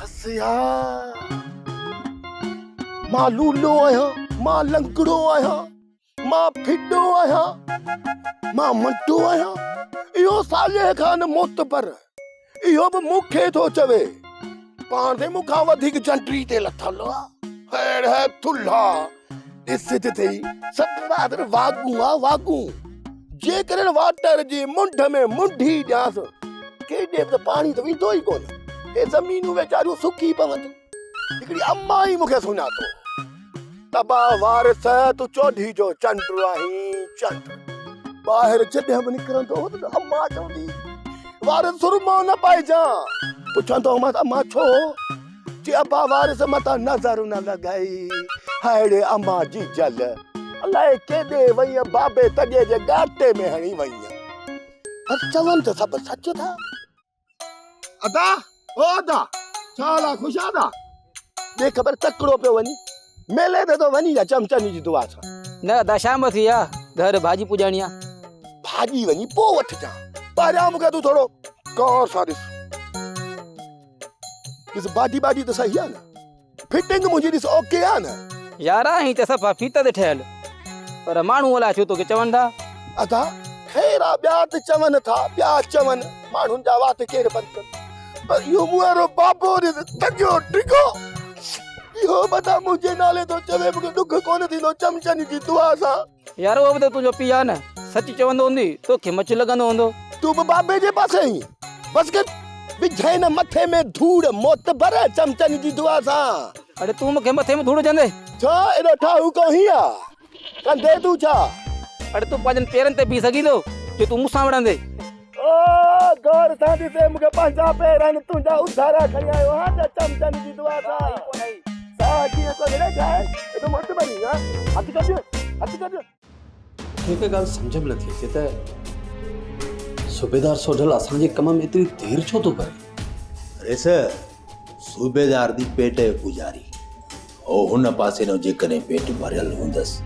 हसिया मां लूलो आहियां, मां लंगड़ो आहियां, मां फिडो आहियां, मां मंटो आहियां। इहो साले खान मोतबर इहो बि मूंखे थो चवे पाण ते मूंखां वधीक जंटरी ते लथल हेड़ है थुल्हा ॾिस त थई सभु बादर वागू आहे वागू जेकॾहिं वाटर जी मुंड में मुंडी ॾियांसि केॾे त पाणी त वेंदो ई कोन हे ज़मीनूं वीचारियूं सुकी पवनि। हिकिड़ी अम्मा ई मूंखे सुञातो तबा वारिस तूं चौधी जो चंड आहीं चंड ॿाहिरि जॾहिं बि निकिरंदो हो त अम्मा चवंदी वारिस सुरमो न पाइजां पुछंदो मां अम्मा छो जे अबा वारिस मतां नज़र न लॻाई हाणे अम्मा जी जल अलाए केॾे वई बाबे तॾे जे गाटे में हणी वई पर चवनि त सभु सच था। अदा ओ अदा छाला ख़ुशि आदा ॿिए ख़बर तकिड़ो पियो वञी मेले ते तो वञी या चमचनी जी दुआ सां न अदा शाम थी आ घर भाॼी पुॼाणी आ भाॼी वञी पोइ वठिजां ॿाहिरां मूंखे तूं थोरो गौर सां ॾिस भाॼी त सही आहे न फिटिंग मुंहिंजी ॾिस ओके आहे न यारा ही त सफ़ा फीत ते ठहियल पर माण्हू अलाए छो तोखे चवनि था अदा हेरा ॿिया त चवनि था ॿिया चवनि माण्हुनि जा वात केरु बंदि कनि पर इहो मुंहिंजो बाबो ॾिस तॻियो डिघो इहो बता मुंहिंजे नाले तो चवे मूंखे ॾुख कोन थींदो चमचनी जी दुआ सां यार उहो बि त तुंहिंजो पीउ आहे न सच चवंदो हूंदी तोखे मच लॻंदो हूंदो तूं बि बाबे जे पासे ई बस कर विझाई न मथे में धूड़ मोत भर चमचनी जी दुआ सां। अरे तूं मूंखे मथे में धूड़ जंदे छा एॾो ठाहू कहीं आ कंदे तूं छा अरे तूं पंहिंजनि पेरनि ते बीह सघींदो जो तूं मूंसां विढ़ंदे ओ गौर सां ॾिसे मूंखे पंहिंजा पेर आहिनि तुंहिंजा उधारा खणी आयो हा त चमचनी जी दुआ सां कीअं को ॾे जाए एॾो मत बनी हा हथ कढ मूंखे ॻाल्हि सम्झ में नथी अचे त सूबेदार सोढल असांजे कम में एतिरी देरि छो थो करे अरे सर सूबेदार दी पेट जो पुजारी ओ हुन पासे नो जेकॾहिं पेट भरियल हूंदसि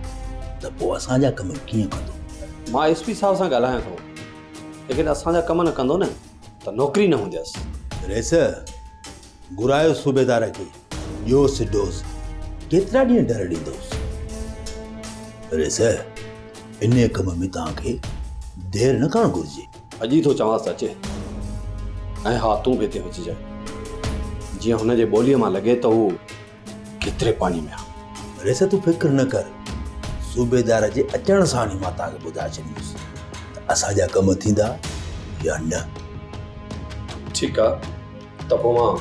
त पोइ असांजा कम कीअं कंदो। मां एसपी साहब सां ॻाल्हायां थो लेकिन असांजा कम न कंदो न त नौकरी न हूंदसि। अरे सर घुरायो सूबेदार खे योस डोस केतिरा ॾींहं डर ॾींदोसि। अरे सर इन कम में तव्हांखे देरि न करणु घुरिजे। अॼु ई थो चवांसि त अचे ऐं हा तूं बि हिते अची जाए जीअं हुनजे ॿोलीअ मां लॻे त हू केतिरे पाणी में आहे। अरे सर तूं फिक्र न कर सूबेदार जे अचण सां ई मां तव्हांखे ॿुधाए छॾींदुसि त असांजा कम थींदा या न। ठीकु आहे त पोइ मां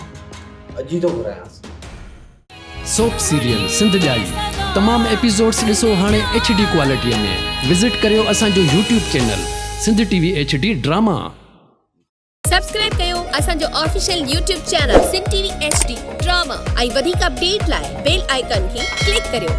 अॼु ई थो घुरायांसि। सोप सीरियल सिंध ॼाई तमाम एपिसोड्स ॾिसो हाणे HD क्वालिटीअ में विज़िट करियो असांजो YouTube channel Sindh TV HD drama. Subscribe कयो असांजो official YouTube channel Sindh TV HD drama ऐं वधीक अपडेट लाइ बेल आइकन खे क्लिक करियो।